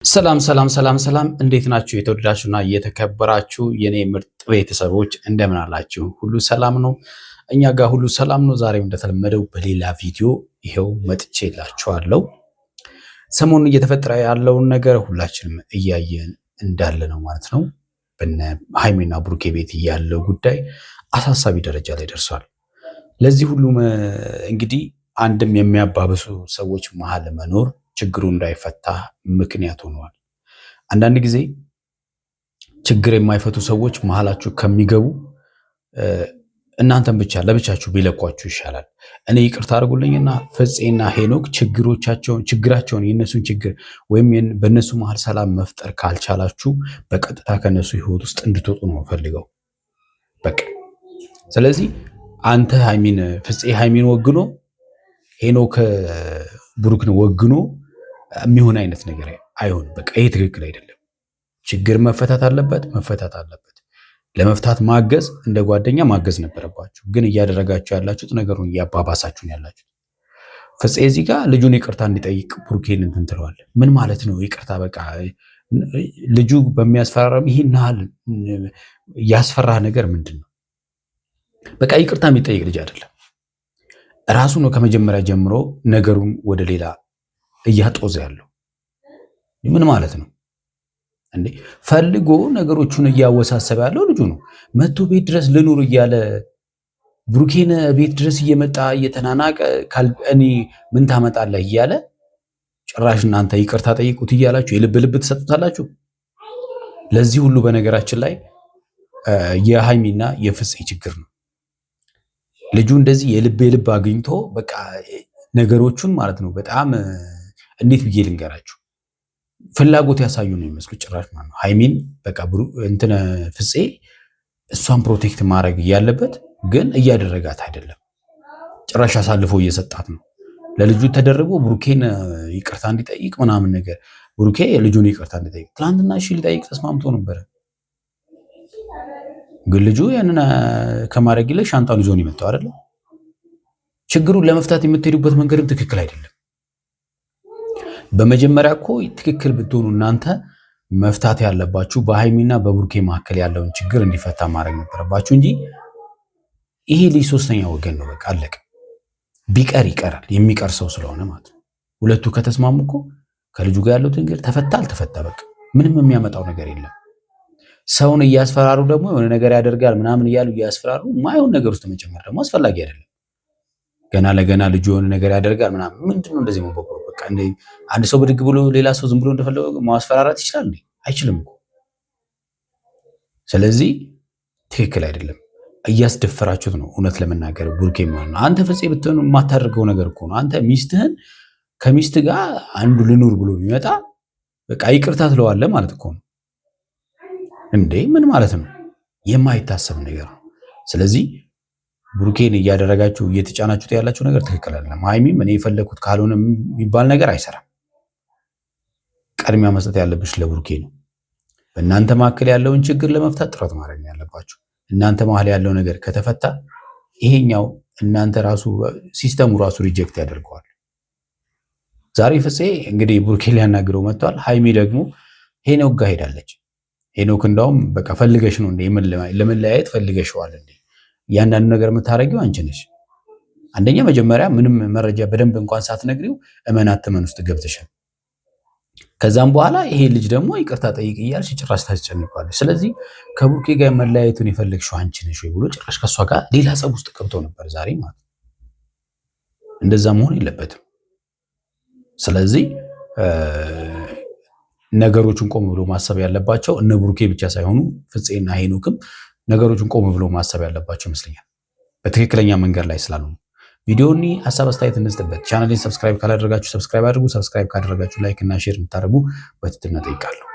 ሰላም እንዴት ናችሁ? የተወደዳችሁና የተከበራችሁ የኔ ምርጥ ቤተሰቦች እንደምን አላችሁ? ሁሉ ሰላም ነው? እኛ ጋር ሁሉ ሰላም ነው። ዛሬም እንደተለመደው በሌላ ቪዲዮ ይሄው መጥቼላችኋለሁ። ሰሞኑን እየተፈጠረ ያለውን ነገር ሁላችንም እያየን እንዳለ ነው ማለት ነው። በነ ሃይሚና ብሩኬ ቤት ያለው ጉዳይ አሳሳቢ ደረጃ ላይ ደርሷል። ለዚህ ሁሉም እንግዲህ አንድም የሚያባብሱ ሰዎች መሀል መኖር ችግሩ እንዳይፈታ ምክንያት ሆነዋል። አንዳንድ ጊዜ ችግር የማይፈቱ ሰዎች መሀላችሁ ከሚገቡ እናንተም ብቻ ለብቻችሁ ቢለቋችሁ ይሻላል። እኔ ይቅርታ አድርጉልኝና ፍፄና ሄኖክ ችግራቸውን የነሱን ችግር ወይም በእነሱ መሀል ሰላም መፍጠር ካልቻላችሁ በቀጥታ ከነሱ ህይወት ውስጥ እንድትወጡ ነው ፈልገው በቃ። ስለዚህ አንተ ፍፄ ሃይሚን ወግኖ ሄኖክ ብሩክን ወግኖ የሚሆን አይነት ነገር አይሆንም። በቃ ይሄ ትክክል አይደለም። ችግር መፈታት አለበት። ለመፍታት ማገዝ እንደ ጓደኛ ማገዝ ነበረባችሁ፣ ግን እያደረጋችሁ ያላችሁት ነገሩን እያባባሳችሁ ያላችሁት። ፍፄ እዚህ ጋር ልጁን ይቅርታ እንዲጠይቅ ብሩኬን እንትን ትለዋለህ። ምን ማለት ነው ይቅርታ? በቃ ልጁ በሚያስፈራራም ይሄን ያህል ያስፈራ ነገር ምንድን ነው? በቃ ይቅርታ የሚጠይቅ ልጅ አይደለም። ራሱ ነው ከመጀመሪያ ጀምሮ ነገሩን ወደ ሌላ እያጦዘ ያለው። ምን ማለት ነው እንዴ? ፈልጎ ነገሮቹን እያወሳሰበ ያለው ልጁ ነው። መቶ ቤት ድረስ ልኑር እያለ ብሩኬን ቤት ድረስ እየመጣ እየተናናቀ እኔ ምን ታመጣለህ እያለ ጭራሽ እናንተ ይቅርታ ጠይቁት እያላችሁ የልብ ልብ ትሰጡታላችሁ። ለዚህ ሁሉ በነገራችን ላይ የሃይሚና የፍፄ ችግር ነው። ልጁ እንደዚህ የልብ አግኝቶ በቃ ነገሮቹን ማለት ነው በጣም እንዴት ብዬ ልንገራችሁ፣ ፍላጎት ያሳዩ ነው የሚመስሉ ጭራሽ ማለት ነው። ሃይሚን በቃ እንትን ፍፄ እሷን ፕሮቴክት ማድረግ እያለበት ግን እያደረጋት አይደለም። ጭራሽ አሳልፎ እየሰጣት ነው። ለልጁ ተደርቦ ብሩኬን ይቅርታ እንዲጠይቅ ምናምን ነገር ብሩኬ ልጁን ይቅርታ እንዲጠይቅ ትናንትና እሺ ሊጠይቅ ተስማምቶ ነበረ። ግን ልጁ ያንን ከማድረግ ይልቅ ሻንጣውን ይዞ ነው የመጣው አይደለም። ችግሩን ለመፍታት የምትሄዱበት መንገድም ትክክል አይደለም። በመጀመሪያ እኮ ትክክል ብትሆኑ እናንተ መፍታት ያለባችሁ በሃይሚና በብሩኬ መካከል ያለውን ችግር እንዲፈታ ማድረግ ነበረባችሁ እንጂ ይሄ ልጅ ሶስተኛ ወገን ነው። በቃ አለቀ። ቢቀር ይቀራል፣ የሚቀር ሰው ስለሆነ ማለት ነው። ሁለቱ ከተስማሙ እኮ ከልጁ ጋር ያለው ችግር ተፈታ አልተፈታ በቃ ምንም የሚያመጣው ነገር የለም። ሰውን እያስፈራሩ ደግሞ የሆነ ነገር ያደርጋል ምናምን እያሉ እያስፈራሩ ማይሆን ነገር ውስጥ መጨመር ደግሞ አስፈላጊ አይደለም። ገና ለገና ልጁ የሆነ ነገር ያደርጋል ምናምን ምንድነው እንደዚህ መቦቆ በቃ አንድ ሰው ብድግ ብሎ ሌላ ሰው ዝም ብሎ እንደፈለገው ማስፈራራት ይችላል እንዴ? አይችልም እኮ። ስለዚህ ትክክል አይደለም። እያስደፈራችሁት ነው እውነት ለመናገር ብሩኬ ማለት ነው። አንተ ፍፄ ብትሆን የማታደርገው ነገር እኮ ነው። አንተ ሚስትህን ከሚስት ጋር አንዱ ልኑር ብሎ ቢመጣ በቃ ይቅርታ ትለዋለህ ማለት እኮ ነው እንዴ? ምን ማለት ነው? የማይታሰብ ነገር ነው። ስለዚህ ብሩኬን እያደረጋችሁ እየተጫናችሁት ያላችሁ ነገር ትክክል አይደለም። ሃይሚም እኔ የፈለኩት ካልሆነ የሚባል ነገር አይሰራም። ቀድሚያ መስጠት ያለብሽ ለብሩኬ ነው። በእናንተ መካከል ያለውን ችግር ለመፍታት ጥረት ማድረግ ያለባችሁ። እናንተ መሀል ያለው ነገር ከተፈታ ይሄኛው እናንተ ራሱ ሲስተሙ ራሱ ሪጀክት ያደርገዋል። ዛሬ ፍፄ እንግዲህ ብሩኬን ሊያናግረው መጥቷል። ሃይሚ ደግሞ ሄኖክ ጋር ሄዳለች። ሄኖክ እንዳውም በቃ ፈልገሽ ነው እንዴ ለመለያየት ፈልገሽዋል እንዴ? እያንዳንዱ ነገር የምታረጊው አንቺ ነሽ። አንደኛ መጀመሪያ ምንም መረጃ በደንብ እንኳን ሳትነግሪው እመናት ተመን ውስጥ ገብተሻል። ከዛም በኋላ ይሄ ልጅ ደግሞ ይቅርታ ጠይቅ እያልሽ ጭራሽ ታስጨንቋለሽ። ስለዚህ ከብሩኬ ጋር መለያየቱን የፈለግሽው አንቺ ነሽ ወይ ብሎ ጭራሽ ከሷ ጋር ሌላ ጸብ ውስጥ ገብቶ ነበር ዛሬ ማለት። እንደዛ መሆን የለበትም። ስለዚህ ነገሮችን ቆም ብሎ ማሰብ ያለባቸው እነ ብሩኬ ብቻ ሳይሆኑ ፍፄና ሄኖክም ነገሮችን ቆም ብሎ ማሰብ ያለባቸው ይመስለኛል። በትክክለኛ መንገድ ላይ ስላሉ ቪዲዮኒ ሐሳብ አስተያየት እንስጥበት። ቻናሌን ሰብስክራይብ ካላደረጋችሁ ሰብስክራይብ አድርጉ። ሰብስክራይብ ካደረጋችሁ ላይክ እና ሼር እንድታደርጉ በትህትና ጠይቃለሁ።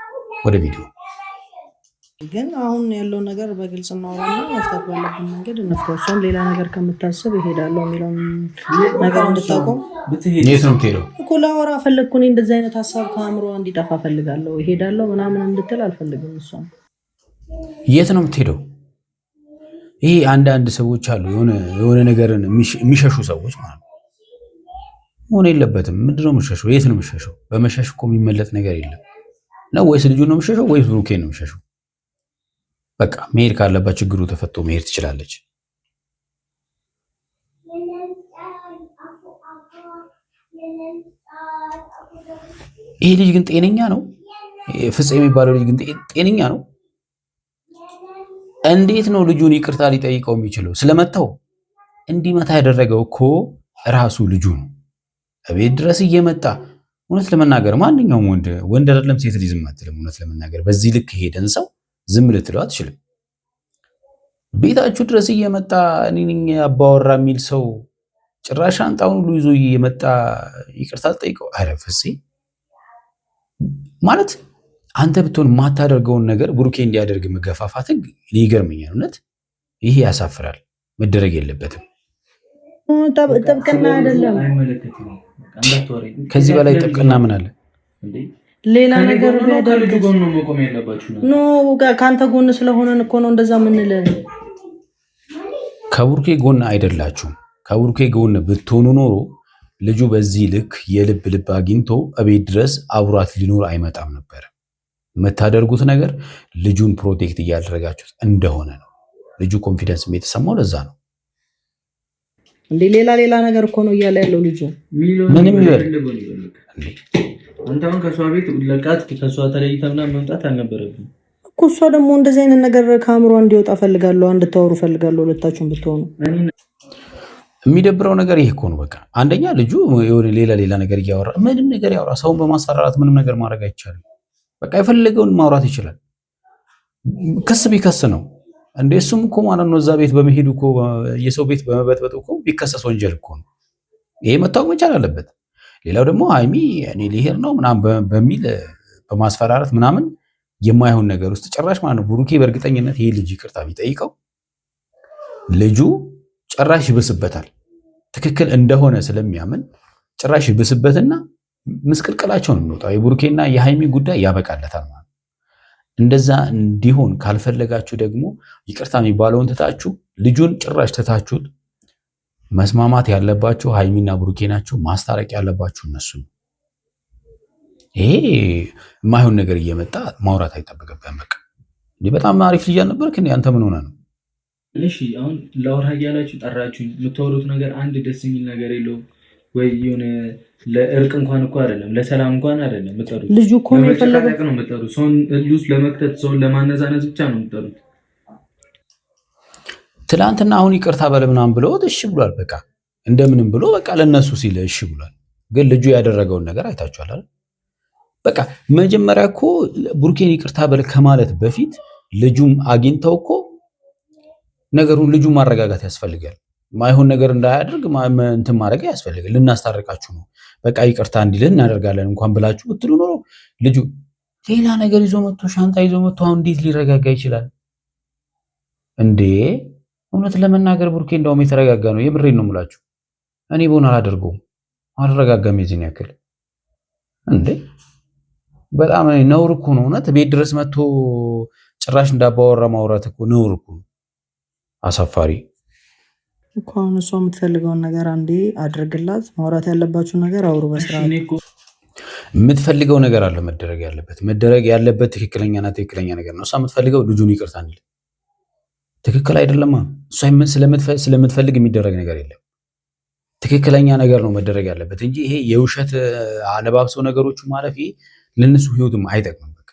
ወደ ቪዲዮ ግን አሁን ያለው ነገር በግልጽ እናወራና መፍታት ባለብን መንገድ እንፍታው። እሷም ሌላ ነገር ከምታስብ እሄዳለሁ የሚለውን ነገር እንድታቆም። የት ነው የምትሄደው እኮ ላወራ ፈለግኩ። እኔ እንደዚህ አይነት ሀሳብ ከአእምሮ እንዲጠፋ ፈልጋለሁ። እሄዳለሁ ምናምን እንድትል አልፈልግም። እሷም የት ነው የምትሄደው? ይሄ አንዳንድ ሰዎች አሉ የሆነ ነገርን የሚሸሹ ሰዎች ማለት ነው። መሆን የለበትም። ምንድነው የምትሸሸው? የት ነው የምትሸሸው? በመሸሽ እኮ የሚመለጥ ነገር የለም። ነው ወይስ ልጁን ነው የምሸሸው ወይስ ብሩኬን ነው የምሸሸው? በቃ መሄድ ካለባት ችግሩ ተፈቶ መሄድ ትችላለች። ይሄ ልጅ ግን ጤነኛ ነው? ፍፄ የሚባለው ልጅ ግን ጤነኛ ነው? እንዴት ነው ልጁን ይቅርታ ሊጠይቀው የሚችለው? ስለመታው እንዲመታ ያደረገው እኮ ራሱ ልጁ ነው። እቤት ድረስ እየመጣ እውነት ለመናገር ማንኛውም ወንድ አይደለም ሴት ልጅ ዝም አትልም። እውነት ለመናገር በዚህ ልክ ሄደን ሰው ዝም ልትለው አትችልም። ቤታችሁ ድረስ እየመጣ እኔ ነኝ አባወራ የሚል ሰው ጭራሽ ሻንጣውን ሁሉ ይዞ እየመጣ ይቅርታ ጠይቀው። አረ ፍፄ ማለት አንተ ብትሆን የማታደርገውን ነገር ብሩኬ እንዲያደርግ መገፋፋት ይገርመኛል። እውነት ይሄ ያሳፍራል፣ መደረግ የለበትም። ጥብቅና አይደለም። ከዚህ በላይ ጥብቅና ምን አለ? ሌላ ነገር ቢያደርግ ኖ ከአንተ ጎን ስለሆነን እኮ ነው እንደዛ የምንልህ። ከብሩኬ ጎን አይደላችሁም። ከብሩኬ ጎን ብትሆኑ ኖሮ ልጁ በዚህ ልክ የልብ ልብ አግኝቶ እቤት ድረስ አብሯት ሊኖር አይመጣም ነበር። የምታደርጉት ነገር ልጁን ፕሮቴክት እያደረጋችሁት እንደሆነ ነው። ልጁ ኮንፊደንስ የተሰማው ለዛ ነው። እንዴ ሌላ ነገር እኮ ነው እያለ ያለው ልጁ። ምንም ይበል አንተ አሁን ከሷ ቤት ለቃት ከሷ ተለይተህ ምናምን መምጣት አልነበረብህም እኮ። እሷ ደግሞ እንደዚህ አይነት ነገር ከአእምሯ እንዲወጣ ፈልጋለሁ፣ እንድታወሩ ፈልጋለሁ ሁለታችሁም ብትሆኑ። የሚደብረው ነገር ይሄ እኮ ነው። በቃ አንደኛ ልጁ የሆነ ሌላ ነገር እያወራ ምንም ነገር ያወራ። ሰውን በማስፈራራት ምንም ነገር ማድረግ አይቻልም። በቃ የፈለገውን ማውራት ይችላል። ክስ ቢከስ ነው እንዴ? እሱም እኮ ማለት ነው እዛ ቤት በመሄዱ እኮ የሰው ቤት በመበጥበጥ እኮ ቢከሰስ ወንጀል እኮ ነው። ይሄ መታወቅ መቻል አለበት። ሌላው ደግሞ ሀይሚ እኔ ሊሄድ ነው ምናምን በሚል በማስፈራራት ምናምን የማይሆን ነገር ውስጥ ጭራሽ ማለት ነው። ብሩኬ በእርግጠኝነት ይሄ ልጅ ይቅርታ ቢጠይቀው ልጁ ጭራሽ ይብስበታል። ትክክል እንደሆነ ስለሚያምን ጭራሽ ይብስበትና ምስቅልቅላቸውን የሚወጣው የብሩኬና የሃይሚ ጉዳይ ያበቃለታል ማለት። እንደዛ እንዲሆን ካልፈለጋችሁ ደግሞ ይቅርታ የሚባለውን ትታችሁ ልጁን ጭራሽ ትታችሁት መስማማት ያለባችሁ ሃይሚና ብሩኬ ናቸው። ማስታረቅ ያለባችሁ እነሱ ነው። ይሄ የማይሆን ነገር እየመጣ ማውራት አይጠበቅብህም። በቃ እንዲህ በጣም አሪፍ ልጅ አልነበርክ እንዴ? አንተ ምን ሆነ ነው? እሺ አሁን ላውራ እያላችሁ ጠራችሁኝ። የምታወሩት ነገር አንድ ደስ የሚል ነገር የለውም ወይ? የሆነ ለእርቅ እንኳን እኮ አይደለም ለሰላም እንኳን አይደለም የምጠሩት። ልጁ እኮ ነው የፈለገው ነው የምጠሩት። ሰውን እልውስ ለመክተት ሰውን ለማነዛነዝ ብቻ ነው የምጠሩት። ትላንትና አሁን ይቅርታ በለ ምናምን ብለውት እሺ ብሏል። በቃ እንደምንም ብሎ በቃ ለነሱ ሲል እሺ ብሏል። ግን ልጁ ያደረገውን ነገር አይታችኋል አይደል? በቃ መጀመሪያ እኮ ብሩኬን ይቅርታ በለ ከማለት በፊት ልጁም አግኝተው እኮ ነገሩን ልጁ ማረጋጋት ያስፈልጋል። ማይሆን ነገር እንዳያደርግ እንትን ማድረግ ያስፈልጋል። ልናስታርቃችሁ ነው በቃ ይቅርታ እንዲልህ እናደርጋለን እንኳን ብላችሁ ብትሉ ኖሮ ልጁ ሌላ ነገር ይዞ መጥቶ ሻንጣ ይዞ መጥቶ አሁን እንዴት ሊረጋጋ ይችላል እንዴ? እውነት ለመናገር ብሩኬ እንደውም የተረጋጋ ነው። የምሬን ነው የምላችሁ። እኔ በሆነ አላደርገውም፣ አልረጋጋም የዚህን ያክል እንዴ። በጣም ነውር እኮ ነው እውነት። ቤት ድረስ መጥቶ ጭራሽ እንዳባወራ ማውራት እኮ ነውር እኮ ነው። አሳፋሪ እኮ። አሁን እሷ የምትፈልገውን ነገር አንዴ አድርግላት። ማውራት ያለባችሁ ነገር አውሩ በስርዓት። የምትፈልገው ነገር አለ መደረግ ያለበት ትክክለኛና ትክክለኛ ነገር ነው። እሷ የምትፈልገው ልጁን ይቅርታ እንዲል ትክክል አይደለማ። እሷ ስለምትፈልግ የሚደረግ ነገር የለም። ትክክለኛ ነገር ነው መደረግ ያለበት እንጂ ይሄ የውሸት አለባብሰው ነገሮቹ ማለፍ ለነሱ ህይወትም አይጠቅምም። በቃ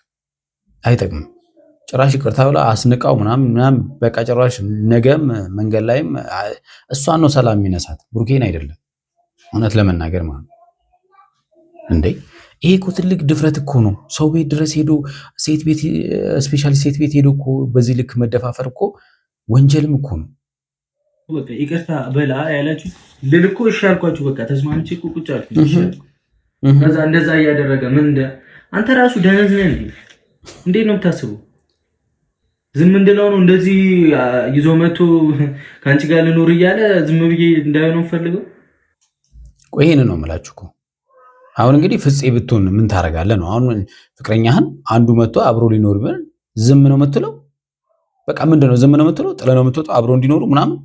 አይጠቅምም። ጭራሽ ይቅርታ ብላ አስንቃው ምናምን በቃ ጭራሽ ነገም መንገድ ላይም እሷን ነው ሰላም የሚነሳት ብሩኬን አይደለም። እውነት ለመናገር ማለት እንዴ ይሄ እኮ ትልቅ ድፍረት እኮ ነው። ሰው ቤት ድረስ ሄዶ ሴት ቤት ስፔሻሊ ሴት ቤት ሄዶ እኮ በዚህ ልክ መደፋፈር እኮ ወንጀልም እኮ ነው። በቃ ይቅርታ በላ ያላችሁ ልል እኮ እሺ አልኳችሁ። በቃ ተስማምቼ እኮ ቁጭ አልኩኝ። እሺ ከዛ እንደዛ እያደረገ ምን እንደ አንተ ራሱ ደነዝ ነህ እንዴ? እንዴት ነው የምታስበው? ዝም እንድለው ነው እንደዚህ ይዞ መቶ ካንቺ ጋር ልኖር እያለ ዝም ብዬ እንዳይሆነው ፈልገው። ቆይ ይሄን ነው የምላችሁ እኮ አሁን እንግዲህ ፍፄ ብትሆን ምን ታረጋለህ ነው? አሁን ፍቅረኛህን አንዱ መጥቶ አብሮ ሊኖር ቢሆን ዝም ነው የምትለው? በቃ ምንድነው ዝም ነው የምትለው? ጥለህ ነው የምትወጣው? አብሮ እንዲኖሩ ምናምን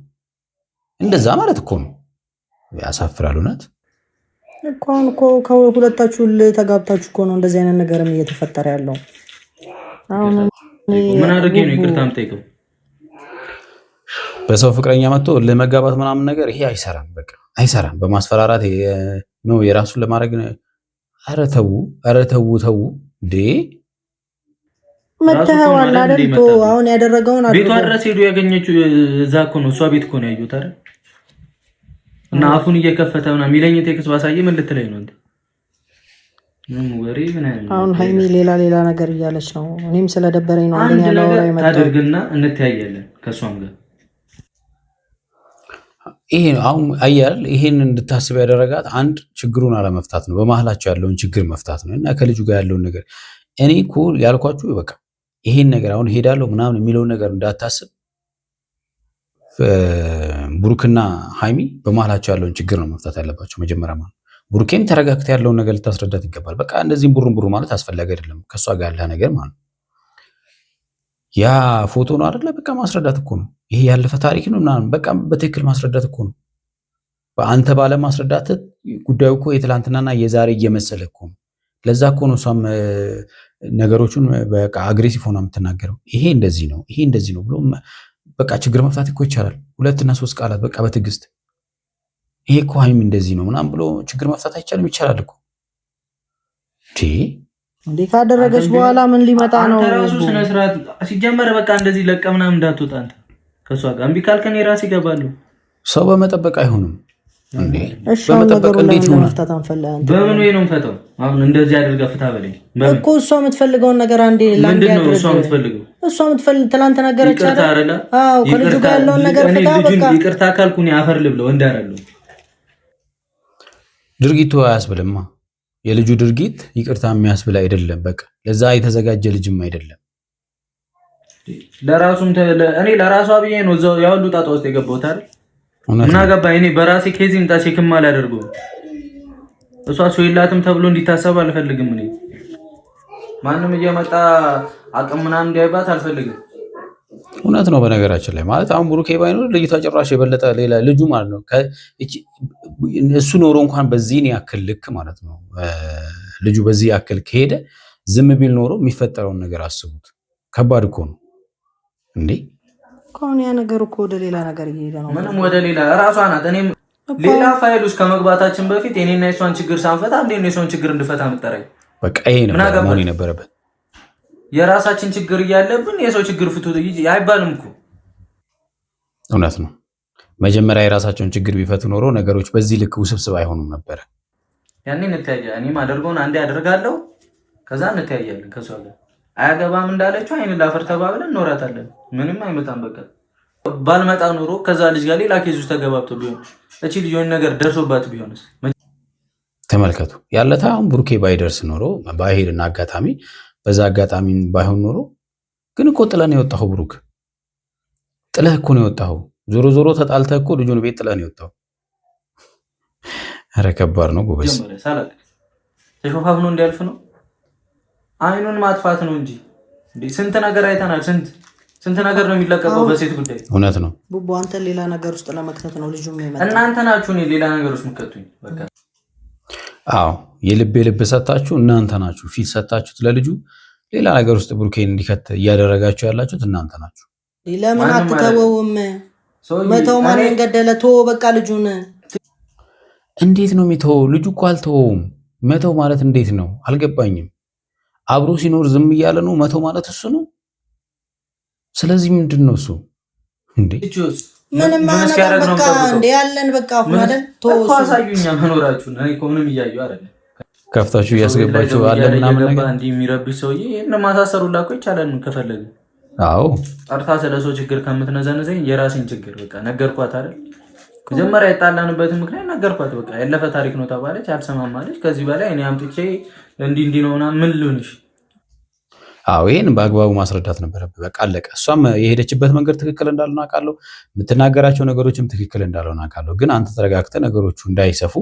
እንደዛ ማለት እኮ ነው። ያሳፍራል እውነት እኮ። አሁን እኮ ከሁለታችሁ ተጋብታችሁ እኮ ነው እንደዚህ አይነት ነገርም እየተፈጠረ ያለው። ምን አድርጌ ነው ይቅርታ የምጠይቀው? በሰው ፍቅረኛ መጥቶ ለመጋባት ምናምን ነገር ይሄ አይሰራም። በቃ አይሰራም። በማስፈራራት ነው የራሱን ለማድረግ። ኧረ ተው እንዴ! መተዋል አይደል? አሁን ያደረገውን ቤቷ ድረስ ሄዶ ያገኘችው እዛ እኮ ነው። እሷ ቤት እኮ ነው ያዩት አይደል? እና አፉን እየከፈተ ምናምን የሚለኝ ቴክስት ባሳየ ምን ልትለኝ ነው እንዴ? አሁን ሀይሚ ሌላ ነገር እያለች ነው። እኔም ስለደበረኝ ነው አንደኛ ላወራ የመጣው። ታደርግና እንተያያለን ከሷም ጋር ይሄ አሁን አያል ይሄን እንድታስብ ያደረጋት አንድ ችግሩን አለመፍታት ነው። በመሀላቸው ያለውን ችግር መፍታት ነው። እና ከልጁ ጋር ያለውን ነገር እኔ እኮ ያልኳችሁ በቃ ይሄን ነገር አሁን ሄዳለሁ ምናምን የሚለውን ነገር እንዳታስብ። ብሩክና ሀይሚ በመሀላቸው ያለውን ችግር ነው መፍታት ያለባቸው መጀመሪያ ማለት። ብሩኬም ተረጋግተህ ያለውን ነገር ልታስረዳት ይገባል። በቃ እንደዚህም ቡሩ ማለት አስፈላጊ አይደለም። ከእሷ ጋር ያለ ነገር ማለት ያ ፎቶ ነው አይደለ? በቃ ማስረዳት እኮ ነው። ይሄ ያለፈ ታሪክ ነው ምናምን በቃ በትክክል ማስረዳት እኮ ነው። በአንተ ባለ ማስረዳት ጉዳዩ እኮ የትላንትናና የዛሬ እየመሰለ እኮ ነው። ለዛ እኮ ነው እሷም ነገሮቹን በቃ አግሬሲቭ ሆና የምትናገረው። ይሄ እንደዚህ ነው፣ ይሄ እንደዚህ ነው ብሎ በቃ ችግር መፍታት እኮ ይቻላል። 2 እና 3 ቃላት በቃ በትዕግስት ይሄ እኮ ሀይሚ እንደዚህ ነው ምናምን ብሎ ችግር መፍታት አይቻልም? ይቻላል እኮ እንዴ ካደረገች በኋላ ምን ሊመጣ ነው? አንተ ራሱ ስነ ስርዓት ሲጀመር በቃ እንደዚህ ለቀምናም እንዳትወጣ አንተ ከሷ ጋር እምቢ ካልከኝ ራስ ይገባሉ። ሰው በመጠበቅ አይሆንም እንዴ? በመጠበቅ እንዴት ይሆናል? በምን ወይ ነው ፈተው? አሁን እንደዚህ አድርጋ ፍታ በለኝ እኮ እሷ የምትፈልገውን ነገር አንዴ ላንዴ ያድርግ። እሷ የምትፈልግ ትናንት ነገረች አይደል? አዎ ከልጁ ጋር ያለውን ነገር ፍታ በቃ። ይቅርታ ካልኩኝ አፈር ልብለው እንዳረለው ድርጊቱ አያስብልማ። የልጁ ድርጊት ይቅርታ የሚያስብል አይደለም። በቃ ለዛ የተዘጋጀ ልጅም አይደለም። ለራሱም እኔ ለራሷ ብዬ ነው እዛው ያው ጣጣ ውስጥ የገባሁት አይደል? ምን አገባኝ እኔ በራሴ ኬዚም ጣቼክም አላደርገውም። እሷ ሰው የላትም ተብሎ እንዲታሰብ አልፈልግም። እኔ ማንም እየመጣ አቅም ምናምን እንዲያይባት አልፈልግም። እውነት ነው። በነገራችን ላይ ማለት አሁን ብሩኬ ባይኖር ልጅቷ ጭራሽ የበለጠ ሌላ ልጁ ማለት ነው እሱ ኖሮ እንኳን በዚህን ያክል ልክ ማለት ነው ልጁ በዚህ ያክል ከሄደ ዝም ቢል ኖሮ የሚፈጠረውን ነገር አስቡት። ከባድ እኮ ነው እንዴ! ከሆነ ያ ነገር እኮ ወደ ሌላ ነገር እየሄደ ነው። ምንም ወደ ሌላ ራሷ ናት። እኔም ሌላ ፋይል ውስጥ ከመግባታችን በፊት የኔና የሷን ችግር ሳንፈታ እንዴት ነው የሷን ችግር እንድፈታ የምጠራኝ? በቃ ይሄ ነው መሆን የነበረበት። የራሳችን ችግር እያለብን የሰው ችግር ፍቱ አይባልም እኮ። እውነት ነው። መጀመሪያ የራሳቸውን ችግር ቢፈቱ ኖሮ ነገሮች በዚህ ልክ ውስብስብ አይሆኑም ነበረ። ያኔ እንተያያለን። እኔም አደርገውን አንዴ አደርጋለሁ፣ ከዛ እንተያያለን ከሷ ጋር። አያገባም እንዳለችው አይን ላፈር ተባብለን እንኖራታለን። ምንም አይመጣም። በቃ ባልመጣ ኖሮ ከዛ ልጅ ጋር ሌላ ኬዝ ውስጥ ተገባብቶ ቢሆን እቺ ልጅ የሆነ ነገር ደርሶባት ቢሆንስ? ተመልከቱ። ያለታ አሁን ብሩኬ ባይደርስ ኖሮ ባይሄድና አጋጣሚ በዛ አጋጣሚ ባይሆን ኖሮ ግን እኮ ጥለህ ነው የወጣኸው። ብሩክ ጥለህ እኮ ነው የወጣኸው። ዞሮ ዞሮ ተጣልተህ እኮ ልጁን ቤት ጥለህ ነው የወጣኸው። ኧረ ከባድ ነው ጎበዝ። ተሾፋፍኖ እንዲያልፍ ነው አይኑን ማጥፋት ነው እንጂ ስንት ነገር አይተናል። ስንት ነገር ነው የሚለቀቀው በሴት ጉዳይ። እውነት ነው ቡቡ፣ አንተ ሌላ ነገር ውስጥ ለመክተት ነው ልጁ የሚመጣው። እናንተ ናችሁ እኔ ሌላ ነገር ውስጥ የምትከቱኝ። በቃ አዎ፣ የልብ ሰጣችሁ እናንተ ናችሁ። ፊት ሰጣችሁት ለልጁ ሌላ ነገር ውስጥ ብሩኬን እንዲከት እያደረጋችሁ ያላችሁት እናንተ ናችሁ። ለምን አትተወውም? መተው ማንን ገደለ? ተወው በቃ ልጁን። እንዴት ነው የሚተወው? ልጁ እኮ አልተወውም። መተው ማለት እንዴት ነው አልገባኝም። አብሮ ሲኖር ዝም እያለ ነው መተው ማለት እሱ ነው። ስለዚህ ምንድን ነው እሱ እንዴ? ምንም ማለት በቃ እንደ ያለን በቃ አይደል? ተወው አሳዩኛ መኖራችሁን። እኔ እኮ ምንም እያየሁ አይደል? ከፍታችሁ እያስገባችሁ አለ ምናምን ነገር እንዴ የሚረብሽ ሰውዬ እና ማሳሰሩላ እኮ ይቻላል ከፈለገ። አዎ ጠርታ ስለሰው ችግር ከምትነዘነዘኝ የራሴን ችግር በቃ ነገርኳት አይደል? መጀመሪያ የጣላንበትን ምክንያት ነገርኳት። በቃ ያለፈ ታሪክ ነው ተባለች፣ አልሰማም አለች። ከዚህ በላይ እኔ አምጥቼ እንዲህ ነው ምናምን ምን ልሁንሽ? አዎ ይሄን በአግባቡ ማስረዳት ነበረብህ። በቃ አለቀ። እሷም የሄደችበት መንገድ ትክክል እንዳልሆነ አውቃለሁ። የምትናገራቸው ነገሮችም ትክክል እንዳልሆነ አውቃለሁ። ግን አንተ ተረጋግተህ ነገሮቹ እንዳይሰፉ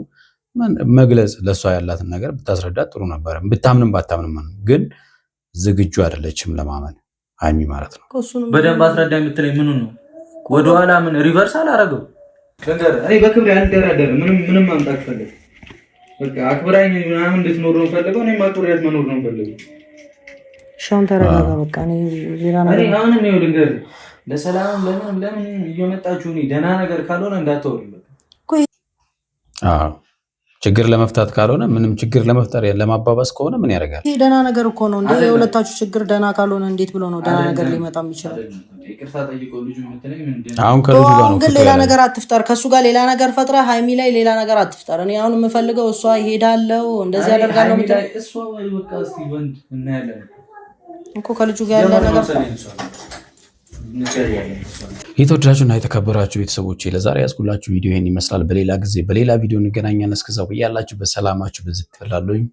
መግለጽ፣ ለእሷ ያላትን ነገር ብታስረዳት ጥሩ ነበረ። ብታምንም ባታምንም ግን ዝግጁ አይደለችም ለማመን ሀይሚ ማለት ነው። በደንብ አስረዳ የምትለኝ ምኑ ነው? ወደኋላ ምን ሪቨርስ አላረገው ነገር እኔ በክብር ያልደራደር ምንም ማምጣት ፈልግ በቃ አክብራኝ ምናምን እንድትኖር ነው ፈልገው። እኔም አክብሬያት መኖር ነው ፈልገው። ሻውን ተረጋጋ። በቃ እኔ ሌላ ነገር እኔ አሁንም ነው ልንገር፣ ለሰላም ለምን እየመጣችሁ እኔ ደህና ነገር ካልሆነ እንዳትወሩ በቃ። አዎ ችግር ለመፍታት ካልሆነ ምንም ችግር ለመፍጠር ለማባባስ ከሆነ ምን ያደርጋል? ይሄ ደህና ነገር እኮ ነው እንዴ? የሁለታችሁ ችግር ደህና ካልሆነ እንዴት ብሎ ነው ደህና ነገር ሊመጣ የሚችለው? ይቅርታ ጠይቀው ልጁ የምትለኝ ምንድን አሁን ከልጁ ጋር ነው ግን ሌላ ነገር አትፍጠር፣ ከሱ ጋር ሌላ ነገር ፈጥረ ሃይሚ ላይ ሌላ ነገር አትፍጠር። እኔ አሁን የምፈልገው እሷ ይሄዳለው እንደዚህ ያደርጋለው ምትል እሷ ወይ በቃ እስቲ ወንድ እናያለን እኮ ከልጁ ጋር ያለ ነገር የተወደዳችሁና የተከበራችሁ ቤተሰቦቼ ለዛሬ ያስኩላችሁ ቪዲዮ ይሄን ይመስላል። በሌላ ጊዜ በሌላ ቪዲዮ እንገናኛለን። እስከዛው ያላችሁ በሰላማችሁ በዝት ይላልኝ።